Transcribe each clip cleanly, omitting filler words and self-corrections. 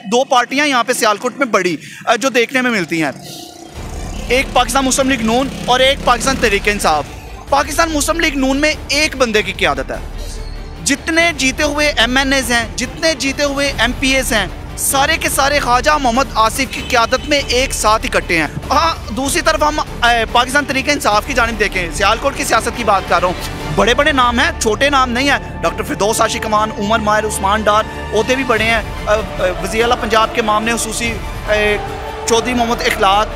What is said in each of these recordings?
दो पार्टियां यहाँ पे सियालकोट में बड़ी जो देखने में मिलती हैं, एक पाकिस्तान मुस्लिम लीग नून और एक पाकिस्तान तहरीक इंसाफ। पाकिस्तान मुस्लिम लीग नून में एक बंदे की क़यादत है, जितने जीते हुए MNAs हैं, जितने जीते हुए MPAs हैं, सारे के सारे ख्वाजा मोहम्मद आसिफ की क़यादत में एक साथ इकट्ठे हैं। हाँ, दूसरी तरफ हम पाकिस्तान तहरीक इंसाफ की जानिब देखें, सियालकोट की सियासत की बात कर रहा हूँ, बड़े बड़े नाम हैं, छोटे नाम नहीं है। डॉक्टर फिरदौस आशिक अमान, उमर माहिर, उस्मान डार, ओहदे भी बड़े हैं। वज़ीर आला पंजाब के मामले हुसूसी चौधरी मोहम्मद इखलाक,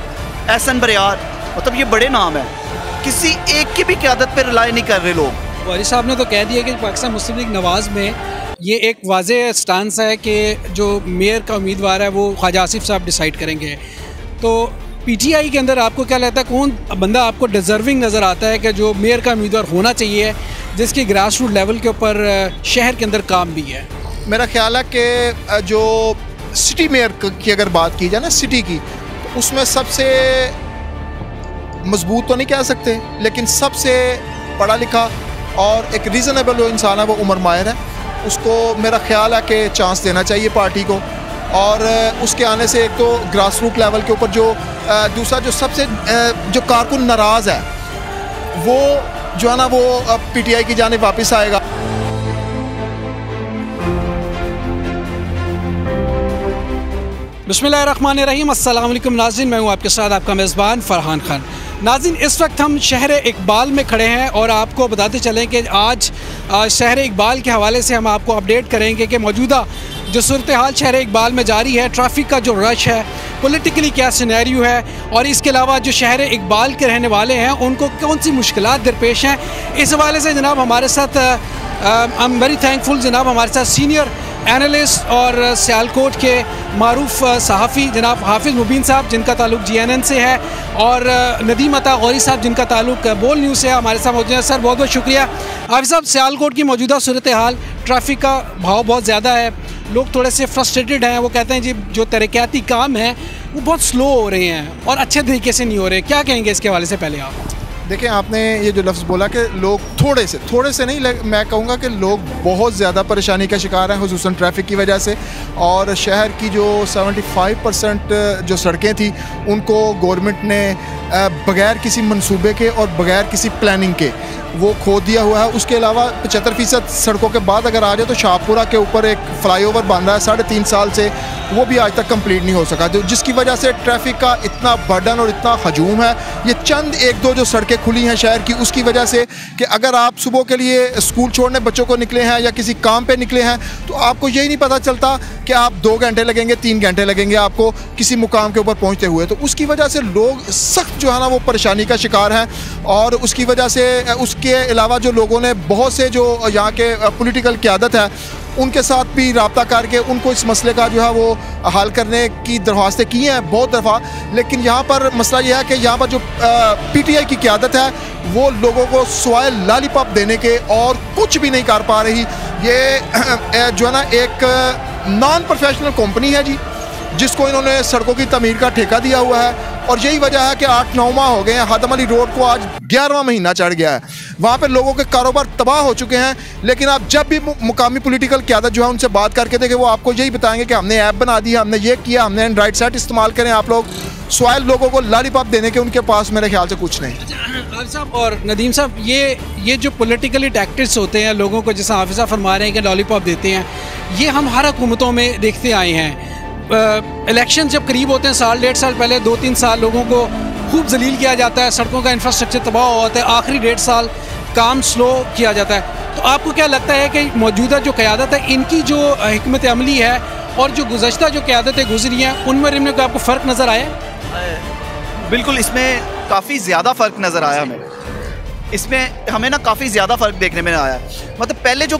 एहसन बरियार, मतलब ये बड़े नाम हैं। किसी एक की भी क़यादत पर रिलाई नहीं कर रहे लोग। वारिस साहब ने तो कह दिया कि पाकिस्तान मुस्लिम लीग नवाज़ में ये एक वाज़ेह स्टांस है कि जो मेयर का उम्मीदवार है वो ख्वाजा आसिफ साहब डिसाइड करेंगे। तो PTI के अंदर आपको क्या लगता है, कौन बंदा आपको डिज़र्विंग नज़र आता है कि जो मेयर का उम्मीदवार होना चाहिए, जिसकी ग्रास रूट लेवल के ऊपर शहर के अंदर काम भी है? मेरा ख्याल है कि जो सिटी मेयर की अगर बात की जाए ना, सिटी की, तो उसमें सबसे मजबूत तो नहीं कह सकते, लेकिन सबसे पढ़ा लिखा और एक रीज़नेबल जो इंसान है वो उमर माहिर है। उसको मेरा ख्याल है कि चांस देना चाहिए पार्टी को, और उसके आने से एक तो ग्रास रूट लेवल के ऊपर जो दूसरा जो सबसे जो कारकुन नाराज़ है वो जो है ना वो PTI की जानिब वापस आएगा। बिस्मिल्लाहिर्रहमानिर्रहीम, अस्सलाम वालेकुम नाज़रीन, मैं हूँ आपके साथ आपका मेज़बान फ़रहान खान। नाज़रीन, इस वक्त हम शहर इकबाल में खड़े हैं और आपको बताते चलें कि आज शहर इकबाल के हवाले से हम आपको अपडेट करेंगे कि मौजूदा जो सूरत हाल शहर इकबाल में जारी है, ट्रैफिक का जो रश है, पॉलिटिकली क्या सिनेरियो है, और इसके अलावा जो शहर इकबाल के रहने वाले हैं उनको कौन सी मुश्किलात दरपेश हैं। इस हवाले से जनाब हमारे साथ आई एम वेरी थैंकफुल, जनाब हमारे साथ सीनियर एनालिस्ट और सियालकोट के मारूफ सहाफ़ी जनाब हाफिज़ मुबीन साहब, जिनका ताल्लुक GNN से है, और नदीम अता गौरी साहब, जिनका ताल्लुक बोल न्यूज़ से है, हमारे साथ मौजूद है। सर बहुत बहुत शुक्रिया। हाफिज़ साहब, सियालकोट की मौजूदा सूरत हाल, ट्रैफिक का भाव बहुत ज़्यादा है, लोग थोड़े से फ्रस्ट्रेटेड हैं, वो कहते हैं जी जो तरक्याती काम हैं वो बहुत स्लो हो रहे हैं और अच्छे तरीके से नहीं हो रहे, क्या कहेंगे इसके हवाले से? पहले आप देखें, आपने ये जो लफ्ज़ बोला कि लोग थोड़े से नहीं, मैं कहूँगा कि लोग बहुत ज़्यादा परेशानी का शिकार हैं, खुसूसन ट्रैफिक की वजह से। और शहर की जो 75% जो सड़कें थी उनको गवर्नमेंट ने बग़ैर किसी मंसूबे के और बग़ैर किसी प्लानिंग के वो खोद दिया हुआ है। उसके अलावा 75% सड़कों के बाद अगर आ जाए तो शाहपुरा के ऊपर एक फ़्लाईओवर बन रहा है 3.5 साल से, वो भी आज तक कंप्लीट नहीं हो सका, तो जिसकी वजह से ट्रैफिक का इतना बर्डन और इतना हजूम है। ये चंद एक दो जो सड़कें खुली हैं शहर की, उसकी वजह से कि अगर आप सुबह के लिए स्कूल छोड़ने बच्चों को निकले हैं या किसी काम पे निकले हैं तो आपको यही नहीं पता चलता कि आप 2 घंटे लगेंगे, 3 घंटे लगेंगे आपको किसी मुकाम के ऊपर पहुँचते हुए। तो उसकी वजह से लोग सख्त जो है ना वो परेशानी का शिकार हैं। और उसकी वजह से उसके अलावा जो लोगों ने बहुत से जो यहाँ के पॉलिटिकल क़यादत है उनके साथ भी रब्ता करके उनको इस मसले का जो है वो हल करने की दरख्वास्तें की हैं बहुत दफ़ा, लेकिन यहाँ पर मसला ये है कि यहाँ पर जो PTI की क़यादत है वो लोगों को स्वाय लॉलीपॉप देने के और कुछ भी नहीं कर पा रही। ये जो है ना एक नॉन प्रोफेशनल कंपनी है जी, जिसको इन्होंने सड़कों की तमीर का ठेका दिया हुआ है, और यही वजह है कि 8-9 माह हो गए हैं। हादम अली रोड को आज 11वां महीना चढ़ गया है, वहाँ पे लोगों के कारोबार तबाह हो चुके हैं। लेकिन आप जब भी मुकामी पॉलिटिकल क़यादत जो है उनसे बात करके देखें, वो आपको यही बताएंगे कि हमने ऐप बना दी है, हमने ये किया, हमने एंड्रॉइड सेट इस्तेमाल करें। आप लोग स्वायल लोगों को लॉलीपॉप देने के उनके पास मेरे ख्याल से कुछ नहीं। हाफिज़ साहब और नदीम साहब, ये जो पॉलिटिकली टैक्टिक्स होते हैं लोगों को, जैसा हाफिज़ साहब फरमा रहे हैं कि लॉलीपॉप देते हैं, ये हम हर हुकूमतों में देखते आए हैं। इलेक्शन जब करीब होते हैं, 1.5 साल पहले 2-3 साल लोगों को खूब जलील किया जाता है, सड़कों का इंफ्रास्ट्रक्चर तबाह होता है, आखिरी 1.5 साल काम स्लो किया जाता है। तो आपको क्या लगता है कि मौजूदा जो क़यादत है इनकी जो हिकमत अमली है और जो गुज़श्ता जो क़यादतें गुजरी हैं उनमें इनमें कोई आपको फ़र्क नज़र आया? बिल्कुल, इसमें काफ़ी ज़्यादा फ़र्क नज़र आया हमें ना काफ़ी ज़्यादा फ़र्क देखने में आया। मतलब पहले जो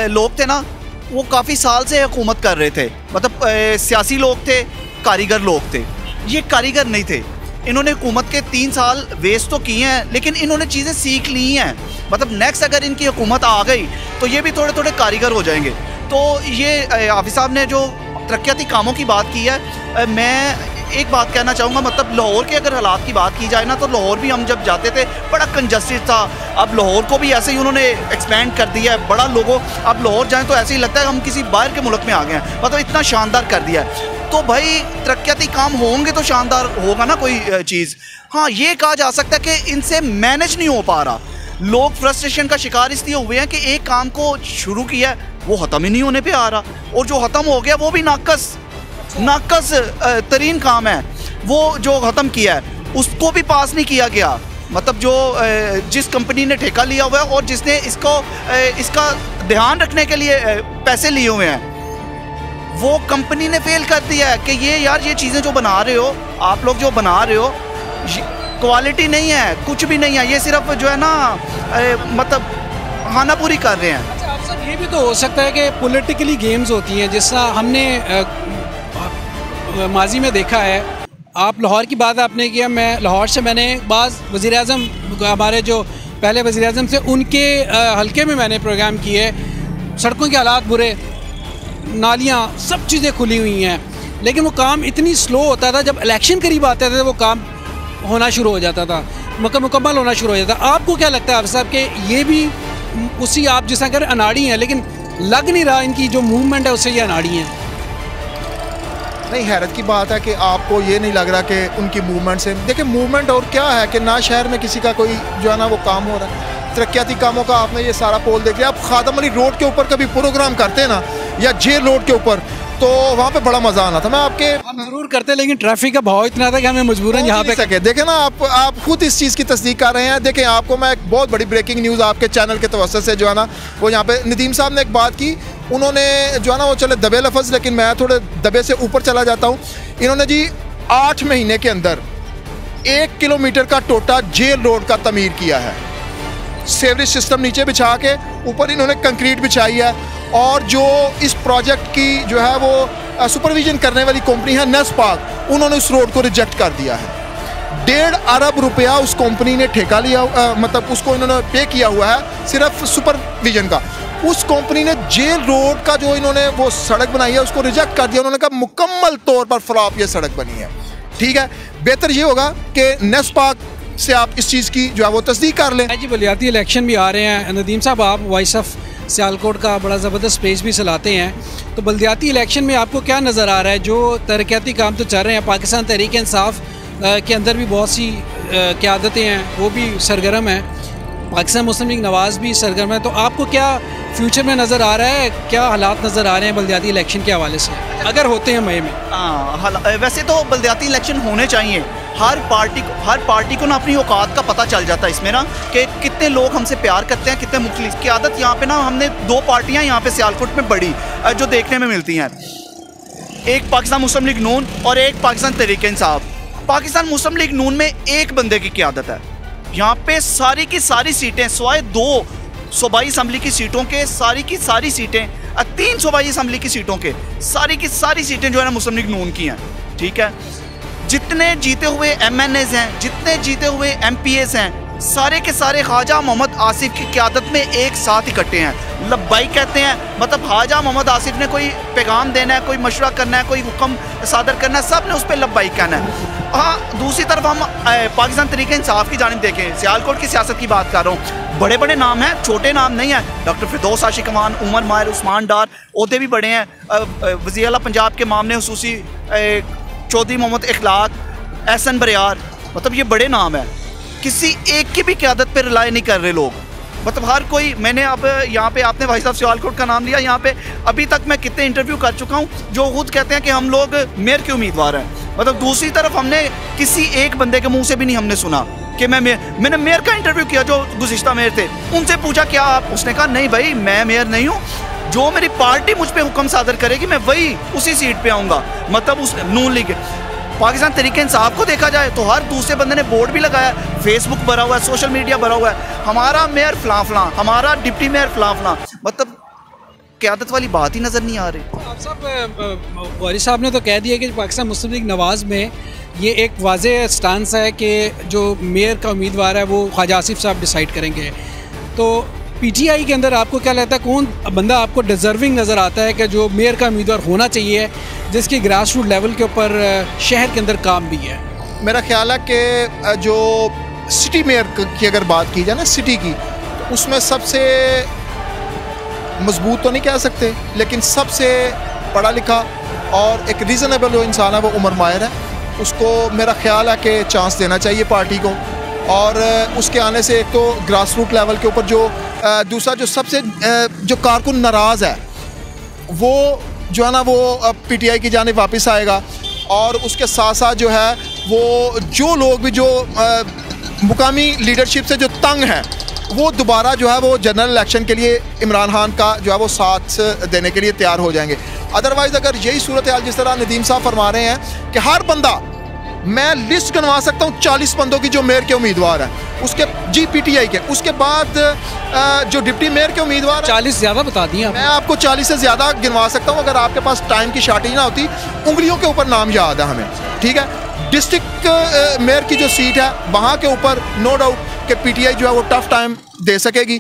लोग थे ना वो काफ़ी साल से हुकूमत कर रहे थे, मतलब सियासी लोग थे, कारीगर लोग थे। ये कारीगर नहीं थे, इन्होंने हुकूमत के 3 साल वेस्ट तो किए हैं, लेकिन इन्होंने चीज़ें सीख ली हैं। मतलब नेक्स्ट अगर इनकी हुकूमत आ गई तो ये भी थोड़े थोड़े कारीगर हो जाएंगे। तो ये हाफिज़ साहब ने जो तरक्याती कामों की बात की है, मैं एक बात कहना चाहूँगा, मतलब लाहौर के अगर हालात की बात की जाए ना, तो लाहौर भी हम जब जाते थे बड़ा कंजस्टेड था। अब लाहौर को भी ऐसे ही उन्होंने एक्सपेंड कर दिया है, बड़ा लोगों अब लाहौर जाएं तो ऐसे ही लगता है हम किसी बाहर के मुल्क में आ गए हैं, मतलब इतना शानदार कर दिया है। तो भाई तरक्याती काम होंगे तो शानदार होगा ना कोई चीज़। हाँ, ये कहा जा सकता है कि इनसे मैनेज नहीं हो पा रहा। लोग फ्रस्ट्रेशन का शिकार इसलिए हुए हैं कि एक काम को शुरू किया वो ख़त्म ही नहीं होने पे आ रहा, और जो ख़त्म हो गया वो भी नाकस तरीन काम है, वो जो ख़त्म किया है उसको भी पास नहीं किया गया। मतलब जो जिस कंपनी ने ठेका लिया हुआ है और जिसने इसका ध्यान रखने के लिए पैसे लिए हुए हैं, वो कंपनी ने फेल कर दिया है कि ये चीज़ें जो बना रहे हो आप लोग, जो बना रहे हो क्वालिटी नहीं है, कुछ भी नहीं है, ये सिर्फ जो है ना मतलब खानापूरी कर रहे हैं। अच्छा, अफसर ये भी तो हो सकता है कि पॉलिटिकली गेम्स होती हैं, जिसका हमने माजी में देखा है। आप लाहौर की बात आपने किया, मैं लाहौर से मैंने बाज़ वज़ीर-ए-आज़म, हमारे जो पहले वज़ीर-ए-आज़म से, उनके हलके में मैंने प्रोग्राम किए। सड़कों के हालात बुरे, नालियाँ, सब चीज़ें खुली हुई हैं, लेकिन वो काम इतनी स्लो होता था। जब इलेक्शन करीब आते थे वो काम होना शुरू हो जाता था, मुकम्मल होना शुरू हो जाता। आपको क्या लगता है अफसर कि ये भी उसी, आप जिस तरह करें अनाड़ी हैं, लेकिन लग नहीं रहा इनकी जो मूवमेंट है उससे ये अनाड़ी हैं? नहीं, हैरत की बात है कि आपको ये नहीं लग रहा कि उनकी मूवमेंट से, देखिए मूवमेंट और क्या है कि ना शहर में किसी का कोई जो है ना वो काम हो रहा है। तरक्याती कामों का आपने ये सारा पोल देख लिया। आप खादम अली रोड के ऊपर कभी प्रोग्राम करते हैं ना, या जेल रोड के ऊपर, तो वहाँ पे बड़ा मजा आना था। मैं आपके जरूर करते, लेकिन ट्रैफिक का भाव इतना था कि हमें मजबूरन यहाँ पे सके। देखें ना, आप खुद इस चीज़ की तस्दीक कर रहे हैं। देखें, आपको मैं एक बहुत बड़ी ब्रेकिंग न्यूज़ आपके चैनल के तवज्जुह से जो है ना वो यहाँ पे नदीम साहब ने एक बात की। उन्होंने जो है ना वो चले दबे लफ्ज़, लेकिन मैं थोड़े दबे से ऊपर चला जाता हूँ। इन्होंने जी 8 महीने के अंदर 1 किलोमीटर का टोटा जेल रोड का तमीर किया है। सेवरेज सिस्टम नीचे बिछा के ऊपर इन्होंने कंक्रीट बिछाई है, और जो इस प्रोजेक्ट की जो है वो सुपरविजन करने वाली कंपनी है नेस्पाक, उन्होंने उस रोड को रिजेक्ट कर दिया है। 1.5 अरब रुपया उस कंपनी ने ठेका लिया, मतलब उसको इन्होंने पे किया हुआ है सिर्फ सुपरविजन का। उस कंपनी ने जेल रोड का जो इन्होंने वो सड़क बनाई है उसको रिजेक्ट कर दिया। उन्होंने कहा मुकम्मल तौर पर फ्लॉप ये सड़क बनी है। ठीक है, बेहतर ये होगा कि नेस्पाक से आप इस चीज़ की जो है वो तस्दीक कर लें। जी, बलियाती इलेक्शन भी आ रहे हैं। नदीम साहब, आप वॉइस ऑफ सियालकोट का बड़ा ज़बरदस्त पेज भी चलाते हैं, तो बल्दियाती इलेक्शन में आपको क्या नज़र आ रहा है? जो तरक्याती काम तो चल रहे हैं, पाकिस्तान तहरीक इंसाफ के अंदर भी बहुत सी क़यादतें हैं, वो भी सरगर्म हैं, पाकिस्तान मुस्लिम लीग नवाज़ भी सरगर्म है, तो आपको क्या फ्यूचर में नज़र आ रहा है, क्या हालात नज़र आ रहे हैं बल्दियाती इलेक्शन के हवाले से, अगर होते हैं मई में? वैसे तो बल्दियाती इलेक्शन होने चाहिए। हर पार्टी को ना अपनी औकात का पता चल जाता है इसमें ना, कि कितने लोग हमसे प्यार करते हैं, कितने मुख्तलिफ की आदत। यहाँ पे ना हमने 2 पार्टियाँ यहाँ पे सियालकोट में बड़ी जो देखने में मिलती हैं, एक पाकिस्तान मुस्लिम लीग नून और एक पाकिस्तान तहरीक इंसाफ। पाकिस्तान मुस्लिम लीग नून में एक बंदे की क़यादत है। यहाँ पे सारी की सारी सीटें, सिवाय 2 सूबाई असम्बली की सीटों के, सारी की सारी सीटें, 3 सूबाई असम्बली की सीटों के, सारी की सारी सीटें जो है ना मुस्लिम लीग नून की हैं। ठीक है, जितने जीते हुए MNAs हैं, जितने जीते हुए MPAs हैं, सारे के सारे ख्वाजा मोहम्मद आसिफ की क़यादत में एक साथ इकट्ठे हैं। लब्बाई कहते हैं, मतलब ख्वाजा मोहम्मद आसिफ ने कोई पैगाम देना है, कोई मशवरा करना है, कोई हुक्म सादर करना है, सब ने उस पर लब्बाई कहना है। हाँ, दूसरी तरफ हम पाकिस्तान तहरीक इंसाफ की जानिब देखें, सियालकोट की सियासत की बात कर रहा हूँ, बड़े बड़े नाम हैं, छोटे नाम नहीं हैं। डॉक्टर फिरदौस आशिक अमान, उमर माहिर, उस्मान डार, ओहदे भी बड़े हैं। वज़ीर आला पंजाब के मामले हुसूसी चौधरी मोहम्मद इखलाक, एहसन बरियार, मतलब ये बड़े नाम हैं। किसी एक की भी क़यादत पे रिलाय नहीं कर रहे लोग, मतलब हर कोई। मैंने अब यहाँ पे, आपने भाई साहब सियालकोट का नाम लिया, यहाँ पे अभी तक मैं कितने इंटरव्यू कर चुका हूँ जो खुद कहते हैं कि हम लोग मेयर के उम्मीदवार हैं। मतलब दूसरी तरफ हमने किसी एक बंदे के मुंह से भी नहीं हमने सुना कि मैंने मेयर का इंटरव्यू किया जो गुज़िश्ता मेयर थे, उनसे पूछा क्या आप, उसने कहा नहीं भाई मैं मेयर नहीं हूँ, जो मेरी पार्टी मुझ पर हुक्म सादर करेगी मैं वही उसी सीट पर आऊँगा। मतलब उस नून लीग पाकिस्तान तहरीक इंसाफ को देखा जाए तो हर दूसरे बंदे ने बोर्ड भी लगाया, फेसबुक भरा हुआ है, सोशल मीडिया भरा हुआ है, हमारा मेयर फलां फलां, हमारा डिप्टी मेयर फलां फलां, मतलब क़यादत वाली बात ही नज़र नहीं आ रही। आप साहब, वारिस साहब ने तो कह दिया कि पाकिस्तान मुस्लिम लीग नवाज़ में ये एक वाज़ेह स्टांस है कि जो मेयर का उम्मीदवार है वो ख्वाजा आसिफ साहब डिसाइड करेंगे। तो PTI के अंदर आपको क्या लगता है, कौन बंदा आपको डिज़र्विंग नज़र आता है कि जो मेयर का उम्मीदवार होना चाहिए, जिसकी ग्रास रूट लेवल के ऊपर शहर के अंदर काम भी है? मेरा ख्याल है कि जो सिटी मेयर की अगर बात की जाए ना, सिटी की, तो उसमें सबसे मजबूत तो नहीं कह सकते, लेकिन सबसे पढ़ा लिखा, और एक रीज़नेबल जो इंसान है वो उमर माहिर है, उसको मेरा ख्याल है कि चांस देना चाहिए पार्टी को। और उसके आने से एक तो ग्रास रूट लेवल के ऊपर जो दूसरा जो सबसे जो कारकुन नाराज़ है वो जो है ना वो पीटीआई की जानिब वापस आएगा। और उसके साथ साथ जो है वो जो लोग भी जो मुकामी लीडरशिप से जो तंग हैं वो दोबारा जो है वो जनरल इलेक्शन के लिए इमरान खान का जो है वो साथ देने के लिए तैयार हो जाएंगे। अदरवाइज़ अगर यही सूरत हाल जिस तरह नदीम साहब फरमा रहे हैं कि हर बंदा, मैं लिस्ट गिनवा सकता हूँ 40 बंदों की जो मेयर के उम्मीदवार हैं, उसके पीटीआई के, उसके बाद जो डिप्टी मेयर के उम्मीदवार 40 ज़्यादा बता दिए मैं आपको 40 से ज़्यादा गिनवा सकता हूँ अगर आपके पास टाइम की शॉर्टेज ना होती। उंगलियों के ऊपर नाम याद है हमें, ठीक है। डिस्ट्रिक्ट मेयर की जो सीट है वहाँ के ऊपर नो डाउट कि पीटीआई जो है वो टफ टाइम दे सकेगी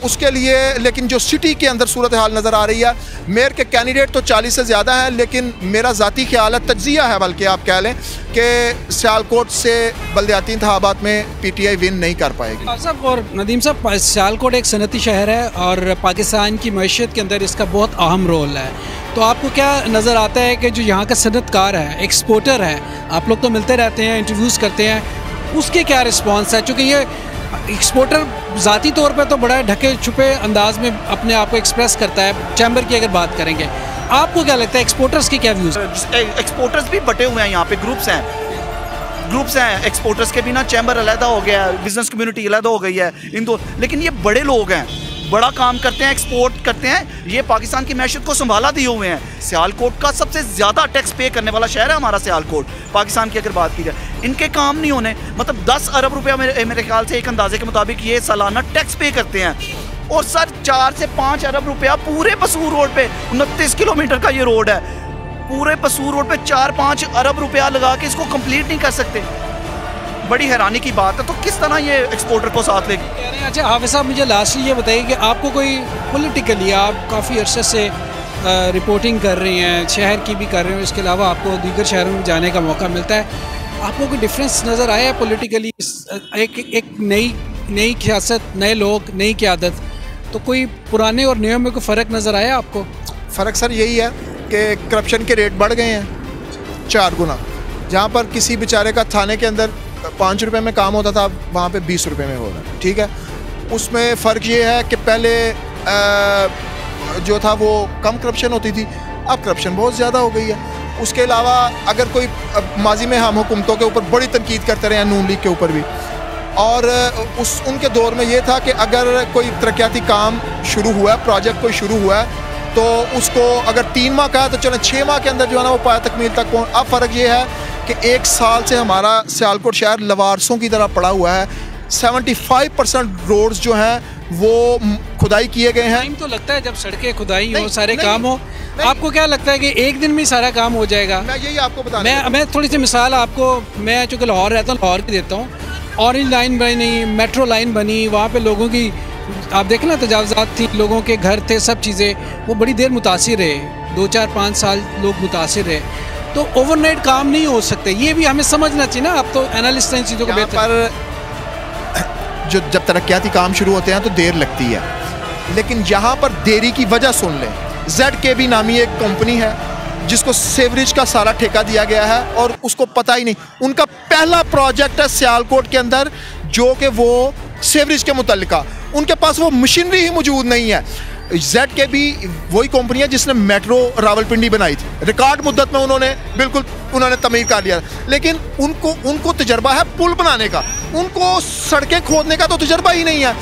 उसके लिए। लेकिन जो सिटी के अंदर सूरत हाल नज़र आ रही है, मेयर के कैंडिडेट तो 40 से ज़्यादा हैं, लेकिन मेरा ज़ाती ख्याल है, तज्जिया है बल्कि आप कह लें कि सियालकोट से बल्दियाती इंतखाबात में पीटीआई विन नहीं कर पाएगी। साहब और नदीम साहब, सियालकोट एक सनती शहर है और पाकिस्तान की मईशत के अंदर इसका बहुत अहम रोल है, तो आपको क्या नज़र आता है कि जो यहाँ का सनतकार है, एक्सपोर्टर है, आप लोग तो मिलते रहते हैं, इंटरव्यूज़ करते हैं, उसके क्या रिस्पॉन्स है? चूँकि ये एक्सपोर्टर ज़ाती तौर पर तो बड़ा ढके छुपे अंदाज में अपने आप को एक्सप्रेस करता है, चैम्बर की अगर बात करेंगे, आपको क्या लगता है एक्सपोर्टर्स के क्या व्यूज़? एक्सपोर्टर्स भी बटे हुए हैं, यहाँ पे ग्रुप्स हैं एक्सपोर्टर्स के भी ना, चैम्बर अलहदा हो गया है, बिजनेस कम्युनिटी अलहदा हो गई है इन दो, लेकिन ये बड़े लोग हैं, बड़ा काम करते हैं, एक्सपोर्ट करते हैं, ये पाकिस्तान की मैशत को संभाला दिए हुए हैं। सियालकोट का सबसे ज़्यादा टैक्स पे करने वाला शहर है हमारा सियालकोट, पाकिस्तान की अगर बात की जाए। इनके काम नहीं होने, मतलब 10 अरब रुपया मेरे ख्याल से एक अंदाजे के मुताबिक ये सालाना टैक्स पे करते हैं। और सर 4 से 5 अरब रुपया पूरे पसूर रोड पे, 29 किलोमीटर का ये रोड है, पूरे पसूर रोड पे 4-5 अरब रुपया लगा के इसको कंप्लीट नहीं कर सकते। बड़ी हैरानी की बात है, तो किस तरह ये एक्सपोर्टर को साथ ले कह रहे हैं। अच्छा हाफिज़ साहब, मुझे लास्टली ये बताइए कि आपको कोई पॉलिटिकली, आप काफ़ी अरसे से रिपोर्टिंग कर रही हैं, शहर की भी कर रहे हैं, इसके अलावा आपको दीगर शहरों में जाने का मौका मिलता है, आपको कोई डिफरेंस नज़र आया है पॉलिटिकली? एक नई सियासत, नए लोग, नई क़यादत, तो कोई पुराने और नए में कोई फ़र्क नज़र आया आपको? फ़र्क सर यही है कि करप्शन के रेट बढ़ गए हैं 4 गुना। जहाँ पर किसी बेचारे का थाने के अंदर 5 रुपये में काम होता था, वहाँ पे 20 रुपये में हो रहा है, ठीक है। उसमें फ़र्क ये है कि पहले जो था वो कम करप्शन होती थी, अब करप्शन बहुत ज़्यादा हो गई है। उसके अलावा अगर कोई माजी में हम हुकूमतों के ऊपर बड़ी तनकीद करते रहे हैं, नून लीग के ऊपर भी, और उनके दौर में ये था कि अगर कोई तरक्याती काम शुरू हुआ है, प्रोजेक्ट कोई शुरू हुआ है, तो उसको अगर 3 माह का है तो चलो 6 माह के अंदर जो है ना वो पाया तकमील तक पहुँच। अब फ़र्क ये है कि 1 साल से हमारा सियालकोट शहर लवारसों की तरह पड़ा हुआ है। 75% रोड्स जो हैं वो खुदाई किए गए हैं। तो लगता है जब सड़कें खुदाई हो, सारे काम हो, आपको क्या लगता है कि एक दिन में सारा काम हो जाएगा? मैं यही आपको बता, मैं थोड़ी सी मिसाल आपको, मैं चूँकि लाहौर रहता हूँ, लाहौर की देता हूँ। ऑरेंज लाइन बनी, मेट्रो लाइन बनी, वहाँ पे लोगों की आप देखें ना तजावज़ात थी, लोगों के घर थे, सब चीज़ें, वो बड़ी देर मुतासिर रहे, 2-4-5 साल लोग मुतासिर रहे। तो ओवरनाइट काम नहीं हो सकते, ये भी हमें समझना चाहिए ना। आप तो एनालिस्ट हैं इन चीज़ों को बेहतर। पर जो जब तरक्याती काम शुरू होते हैं तो देर लगती है, लेकिन यहाँ पर देरी की वजह सुन लें। ZKB नामी एक कंपनी है जिसको सेवरेज का सारा ठेका दिया गया है और उसको पता ही नहीं, उनका पहला प्रोजेक्ट है सियालकोट के अंदर जो कि वो सेवरेज के मुतल्लिका, उनके पास वो मशीनरी ही मौजूद नहीं है। ZKB वही कंपनी है जिसने मेट्रो रावलपिंडी बनाई थी, रिकॉर्ड मुद्दत में उन्होंने तमीर कर लिया, लेकिन उनको तजर्बा है पुल बनाने का, उनको सड़कें खोदने का तो तजर्बा ही नहीं है।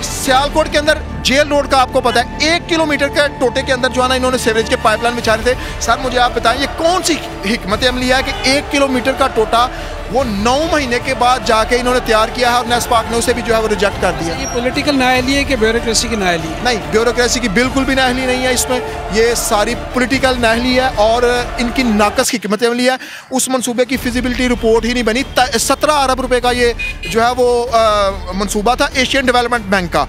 सियालकोट के अंदर जेल रोड का आपको पता है 1 किलोमीटर के टोटे के अंदर जो है ना इन्होंने सीवरेज के पाइपलाइन बिछा रहे थे। सर मुझे आप बताएं ये कौन सी हिकमत अमली है कि 1 किलोमीटर का टोटा वो 9 महीने के बाद जाके इन्होंने तैयार किया है और नेस्पाक ने उसे भी जो है वो रिजेक्ट कर दिया। ये पॉलिटिकल नाअहली है कि ब्यूरोक्रेसी की नाअहली? नहीं, ब्यूरोक्रेसी की बिल्कुल भी नाअहली नहीं है इसमें, ये सारी पॉलिटिकल नाअहली है और इनकी नाकस हिकमत अमली है। उस मनसूबे की फिजिबिलिटी रिपोर्ट ही नहीं बनी। 17 अरब रुपए का ये जो है वो मनसूबा था एशियन डेवलपमेंट बैंक का,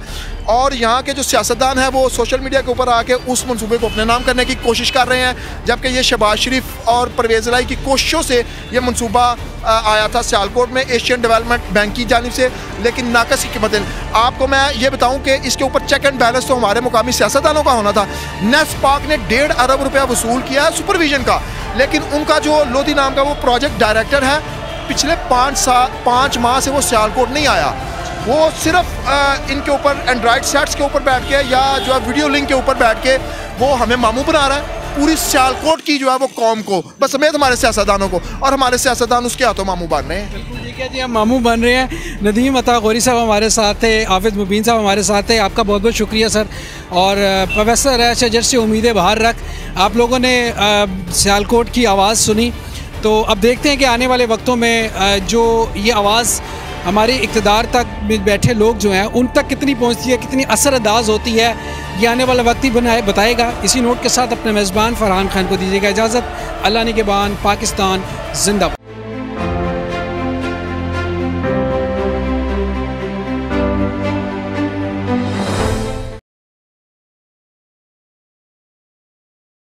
और यहाँ के जो सियासतदान हैं वो सोशल मीडिया के ऊपर आके उस मंसूबे को अपने नाम करने की कोशिश कर रहे हैं, जबकि ये शहबाज शरीफ और परवेज़ इलाही की कोशिशों से ये मंसूबा आया था सियालकोट में एशियन डेवलपमेंट बैंक की जानिब से, लेकिन नाकस की कीमतें। आपको मैं ये बताऊं कि इसके ऊपर चेक एंड बैलेंस तो हमारे मुकामी सियासतदानों का होना था। नेस्पाक ने 1.5 अरब रुपया वसूल किया है सुपरविजन का, लेकिन उनका जो लोधी नाम का वो प्रोजेक्ट डायरेक्टर है, पिछले 5 माह से वो सियालकोट नहीं आया। वो सिर्फ इनके ऊपर एंड्रॉयड सेट्स के ऊपर बैठ के या जो है वीडियो लिंक के ऊपर बैठ के वो हमें मामू बना रहा है पूरी सियालकोट की जो है वो कौम को, बस समेत हमारे सियासतदानों को, और हमारे सियासतदान उसके हाथों मामू बन रहे हैं। बिल्कुल ठीक है जी, हम मामू बन रहे हैं। नदीम अता गौरी साहब हमारे साथ थे, हाफिज़ मुबीन साहब हमारे साथ थे, आपका बहुत बहुत शुक्रिया सर। और प्रोफेसर है शजर से उम्मीदें बाहर रख, आप लोगों ने सियालकोट की आवाज़ सुनी, तो अब देखते हैं कि आने वाले वक्तों में जो ये आवाज़ हमारे इक़्तिदार तक बैठे लोग जो हैं उन तक कितनी पहुंचती है, कितनी असरअंदाज होती है, ये आने वाला वक्त ही बताएगा। इसी नोट के साथ अपने मेज़बान फरहान खान को दीजिएगा इजाज़त। अल्लाह निगहबान, पाकिस्तान जिंदाबाद।